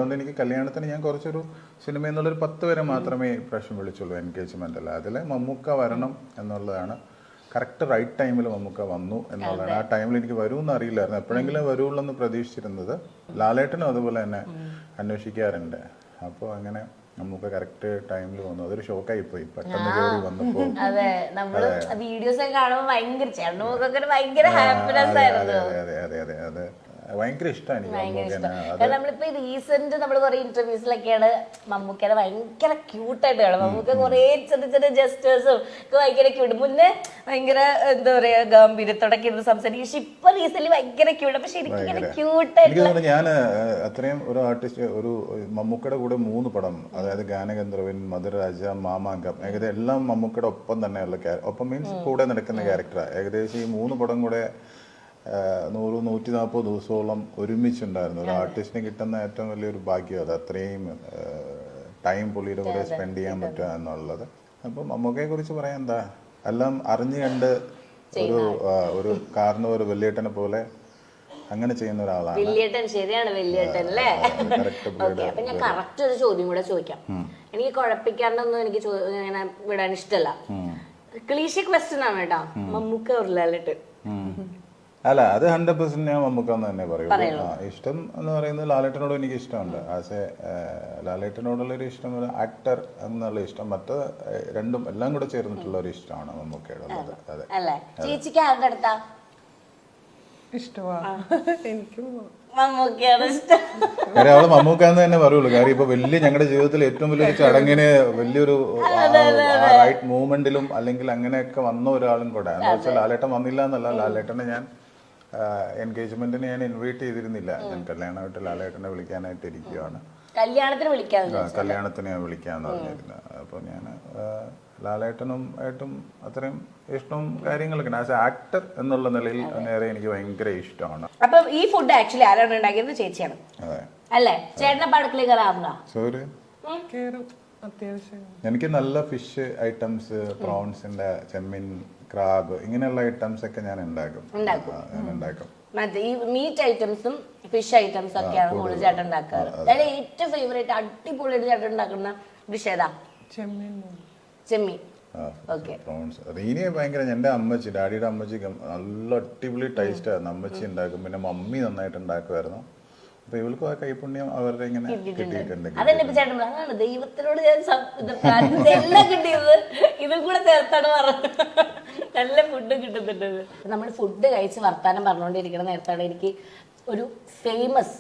അതുകൊണ്ട് എനിക്ക് കല്യാണത്തിന് ഞാൻ കുറച്ചൊരു സിനിമ എന്നുള്ളൊരു 10 വരെ മാത്രമേ ഇപ്രാവശ്യം വിളിച്ചുള്ളൂ എൻഗേജ്മെന്റ് അല്ല. അതിൽ മമ്മൂക്ക വരണം എന്നുള്ളതാണ്. കറക്റ്റ് റൈറ്റ് ടൈമിൽ മമ്മൂക്ക വന്നു എന്നുള്ളതാണ്. ആ ടൈമിൽ എനിക്ക് വരുമെന്ന് അറിയില്ലായിരുന്നു, എപ്പോഴെങ്കിലും വരുള്ളൂ എന്ന് പ്രതീക്ഷിച്ചിരുന്നത്. ലാലേട്ടനും അതുപോലെ തന്നെ അന്വേഷിക്കാറുണ്ട്. അപ്പോൾ അങ്ങനെ നമുക്ക് കറക്റ്റ് ടൈമിൽ വന്നു. അതൊരു ഷോക്കായി പോയി പെട്ടെന്ന് കയറി വന്നപ്പോൾ. അതെ, നമ്മള് വീഡിയോസ് ഒക്കെ കാണുമ്പോൾ ഭയങ്കര ചേട്ടനൊക്കെ ഭയങ്കര ഹാപ്പിനെസ് ആയിരുന്നു. അതെ അതെ അതെ അതെ ഭയങ്കര ഇഷ്ടമാണ് എനിക്ക്. നമ്മളിപ്പോ റീസെന്റ് നമ്മൾ കുറെ ഇന്റർവ്യൂസിലൊക്കെയാണ് മമ്മൂക്കയുടെ ഭയങ്കര ക്യൂട്ടായിട്ട് കാണും. മമ്മൂക്ക കുറെ ചെറിയ ചെറിയ ജസ്റ്റേഴ്സും ഒക്കെ ഭയങ്കര ക്യൂട്ട്. മുന്നേ ഭയങ്കര എന്താ പറയാ ഗംഭീരത്തോടൊക്കെ ഇരുന്ന് സംസാരിക്കും. പക്ഷെ ഇപ്പൊ റീസെന്റ് ഭയങ്കര ക്യൂട്ട്. അപ്പൊ ശരിക്കും ഇങ്ങനെ ക്യൂട്ടായിട്ട് ഞാൻ അത്രയും ഒരു ആർട്ടിസ്റ്റ്, ഒരു മമ്മൂക്കയുടെ കൂടെ 3 പടം, അതായത് ഗാനഗന്ധർവൻ, മധുരരാജ, മാമാങ്കം, ഏകദേശം എല്ലാം മമ്മൂക്കയുടെ ഒപ്പം തന്നെയുള്ള ഒപ്പം മീൻസ് കൂടെ നടക്കുന്ന ക്യാരക്ടറാണ്. ഏകദേശം ഈ 3 പടം കൂടെ 100-140 ദിവസത്തോളം ഒരുമിച്ചുണ്ടായിരുന്നു. ഒരു ആർട്ടിസ്റ്റിന് കിട്ടുന്ന ഏറ്റവും വലിയൊരു ഭാഗ്യം അത്. അത്രയും ടൈം പുള്ളിയുടെ കൂടെ സ്പെൻഡ് ചെയ്യാൻ പറ്റുക എന്നുള്ളത്. അപ്പം മമ്മൂക്കയെ കുറിച്ച് പറയാൻ എന്താ, എല്ലാം അറിഞ്ഞു കണ്ട് ഒരു കാരണ ഒരു വെള്ളിയേട്ടനെ പോലെ അങ്ങനെ ചെയ്യുന്ന ഒരാളാണ്. വെള്ളിയേട്ടൻ. ശരിയാണ്, വെള്ളിയേട്ടൻ അല്ലേ? അപ്പൊ ഞാൻ കറക്റ്റ് ഒരു ചോദ്യം കൂടെ ചോദിക്കാം. എനിക്ക് കുഴപ്പിക്കാണ്ടൊന്നും എനിക്ക് ഇങ്ങനെ വിടാൻ ഇഷ്ടമല്ല. ക്ലീശ ക്വസ്റ്റ്യൻ ആണ് കേട്ടോ. മമ്മൂക്ക ഒരു ലാലേട്ടൻ? അല്ല, അത് 100% ഞാൻ മമ്മൂക്കാന്ന് തന്നെ പറയും. ഇഷ്ടം എന്ന് പറയുന്നത് ലാലേട്ടനോട് എനിക്ക് ഇഷ്ടമുണ്ട്. ആസ് എ ലാലേട്ടനോടുള്ളൊരു ഇഷ്ടം, ആക്ടർ എന്നുള്ള ഇഷ്ടം, മറ്റേ രണ്ടും എല്ലാം കൂടെ ചേർന്നിട്ടുള്ള ഒരു ഇഷ്ടമാണ് മമ്മൂക്കയുടെ ഉള്ളത്. അതെ. ചേച്ചിക്ക് ആരുടെ അടുത്താ ഇഷ്ടമാണ്? എനിക്ക് മമ്മൂക്കയാണ് ഇഷ്ടം. കാര്യം അവള് മമ്മൂക്കാന്ന് തന്നെ പറയുള്ളൂ. കാര്യം ഇപ്പൊ ഞങ്ങളുടെ ജീവിതത്തിൽ ഏറ്റവും വലിയൊരു ചടങ്ങിന് വലിയൊരു റൈറ്റ് മൂവ്മെന്റിലും അല്ലെങ്കിൽ അങ്ങനെയൊക്കെ വന്ന ഒരാളും കൂടെ. എന്താ വെച്ചാൽ ലാലേട്ടൻ വന്നില്ല എന്നല്ല, ലാലേട്ടനെ ഞാൻ എൻഗേജ്മെന്റിന് ഞാൻ ഇൻവൈറ്റ് ചെയ്തിരുന്നില്ല. ഞാൻ കല്യാണമായിട്ട് ലാലേട്ടനെ വിളിക്കാനായിട്ട് ഇരിക്കുകയാണ്. കല്യാണത്തിന് ഞാൻ വിളിക്കാന്ന് പറഞ്ഞിരുന്നത്. അപ്പൊ ഞാൻ ലാലേട്ടനും ആയിട്ടും അത്രയും ഇഷ്ടവും കാര്യങ്ങളൊക്കെ ആസ് എ ആക്ടർ എന്നുള്ള നിലയിൽ നേരെ എനിക്ക് ഭയങ്കര ഇഷ്ടമാണ്. അപ്പൊ ഈ ഫുഡ് ആക്ച്വലി ആരാണ് ഉണ്ടാക്കിയത്? ചേച്ചിയാണ് അല്ലേ? ചേട്ടനെ അടുക്കള കയറാറുണ്ടോ? സോറി, അത്യാവശ്യം എനിക്ക് നല്ല ഫിഷ് ഐറ്റംസ്, പ്രോൺസിന്റെ, ചെമ്മീൻ, ക്രാബ്, ഇങ്ങനെയുള്ള ഐറ്റംസ് ഒക്കെ ഞാൻ ഉണ്ടാക്കും. മറ്റേ ഈ മീറ്റ് ഐറ്റംസും ഫിഷ് ഐറ്റംസ് ഒക്കെയാണ് കൂടുതൽ ചേട്ടൻ ഉണ്ടാക്കാറ്. അതായത് ഏറ്റവും ഫേവറേറ്റ് അടിപൊളിയായിട്ട് ചേട്ടൻ ഉണ്ടാക്കുന്ന ഡിഷ് ഏതാ? ചെമ്മീൻ. പ്രോൺസ് റീനിയെ ഭയങ്കര, എന്റെ അമ്മച്ചി, ഡാഡിയുടെ അമ്മച്ചി നല്ല അടിപൊളി ടേസ്റ്റ് ആയിരുന്നു. അമ്മച്ചി ഉണ്ടാക്കും, പിന്നെ മമ്മി നന്നായിട്ട് ഉണ്ടാക്കുമായിരുന്നു. അപ്പൊ ഇവൾക്കും ആ കൈപുണ്യം അവരുടെ ഇങ്ങനെ കിട്ടിയിട്ടുണ്ട്. അതാണ് ദൈവത്തിനോട് ഞാൻ എല്ലാം കിട്ടിയത് ഇതിൽ കൂടെ ചേർത്താണ് പറഞ്ഞത്. നല്ല ഫുഡ് കിട്ടുന്നുണ്ട്. നമ്മൾ ഫുഡ് കഴിച്ച് വർത്താനം പറഞ്ഞുകൊണ്ടിരിക്കുന്ന നേരത്താണ് എനിക്ക് ഒരു ഫേമസ്